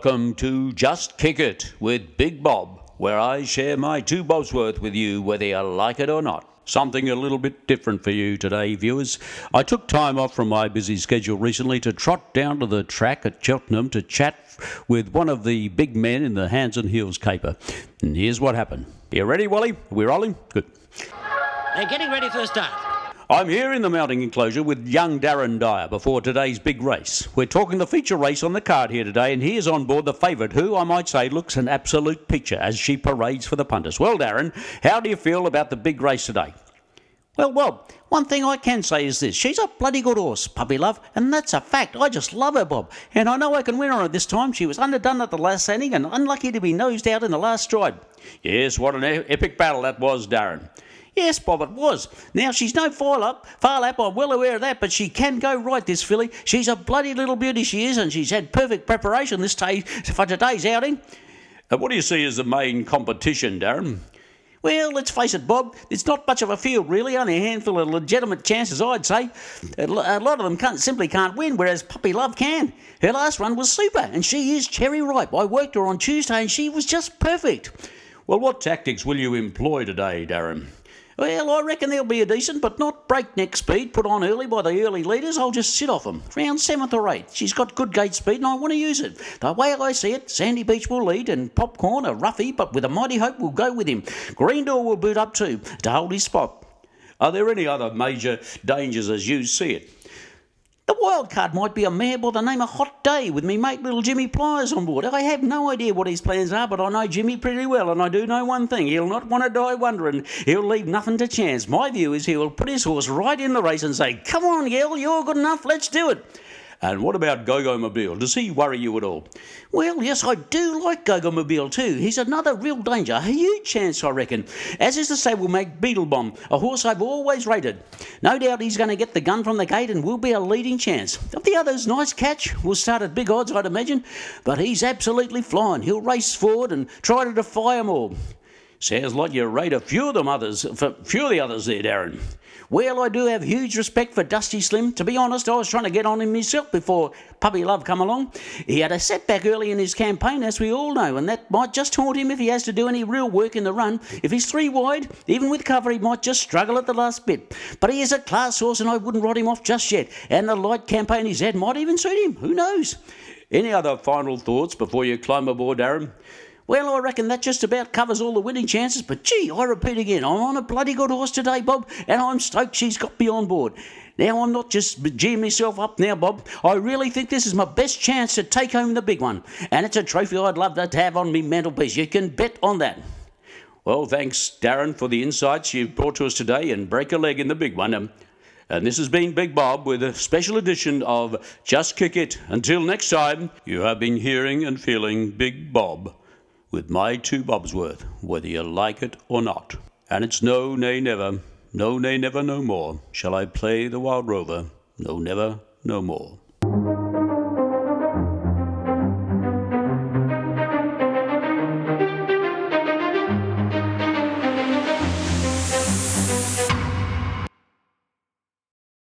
Welcome to Just Kick It with Big Bob, where I share my 2 bobs worth with you whether you like it or not. Something a little bit different for you today, viewers. I took time off from my busy schedule recently to trot down to the track at Cheltenham to chat with one of the big men in the Hands and Heels caper. And here's what happened. You ready, Wally? Are we rolling? Good. They're getting ready for the start. I'm here in the mounting enclosure with young Darren Dyer before today's big race. We're talking the feature race on the card here today, and here's on board the favourite, who I might say looks an absolute picture as she parades for the punters. Well, Darren, how do you feel about the big race today? Well, Bob, one thing I can say is this. She's a bloody good horse, Puppy Love, and that's a fact. I just love her, Bob. And I know I can win on her this time. She was underdone at the last inning and unlucky to be nosed out in the last stride. Yes, what an epic battle that was, Darren. Yes, Bob, it was. Now, she's no far lap, I'm well aware of that, but she can go right, this filly. She's a bloody little beauty, she is, and she's had perfect preparation for today's outing. What do you see as the main competition, Darren? Well, let's face it, Bob, it's not much of a field, really, only a handful of legitimate chances, I'd say. A lot of them simply can't win, whereas Puppy Love can. Her last run was super, and she is cherry ripe. I worked her on Tuesday, and she was just perfect. Well, what tactics will you employ today, Darren? Well, I reckon there'll be a decent but not breakneck speed put on early by the early leaders. I'll just sit off them. Round 7th or 8th. She's got good gate speed and I want to use it. The way I see it, Sandy Beach will lead and Popcorn, a roughie, but with a mighty hope, will go with him. Green Door will boot up too to hold his spot. Are there any other major dangers as you see it? The wild card might be a mare by the name of Hot Day with me mate little Jimmy Pliers on board. I have no idea what his plans are, but I know Jimmy pretty well, and I do know one thing. He'll not want to die wondering. He'll leave nothing to chance. My view is he will put his horse right in the race and say, "Come on, girl, you're good enough, let's do it." And what about Go-Go Mobile? Does he worry you at all? Well, yes, I do like Go-Go Mobile too. He's another real danger, a huge chance, I reckon. As is the stablemate Beetlebomb, a horse I've always rated. No doubt he's going to get the gun from the gate and will be a leading chance. Of the others, Nice Catch will start at big odds, I'd imagine, but he's absolutely flying. He'll race forward and try to defy them all. Sounds like you rate a few of the others there, Darren. Well, I do have huge respect for Dusty Slim. To be honest, I was trying to get on him myself before Puppy Love come along. He had a setback early in his campaign, as we all know, and that might just haunt him if he has to do any real work in the run. If he's 3 wide, even with cover, he might just struggle at the last bit. But he is a class horse, and I wouldn't write him off just yet. And the light campaign he's had might even suit him. Who knows? Any other final thoughts before you climb aboard, Darren? Well, I reckon that just about covers all the winning chances, but gee, I repeat again, I'm on a bloody good horse today, Bob, and I'm stoked she's got me on board. Now, I'm not just geeing myself up now, Bob. I really think this is my best chance to take home the big one, and it's a trophy I'd love to have on me mantelpiece. You can bet on that. Well, thanks, Darren, for the insights you've brought to us today, and break a leg in the big one. And this has been Big Bob with a special edition of Just Kick It. Until next time, you have been hearing and feeling Big Bob with my 2 bobs worth, whether you like it or not. And it's no, nay, never, no, nay, never, no more, shall I play the wild rover, no, never, no more.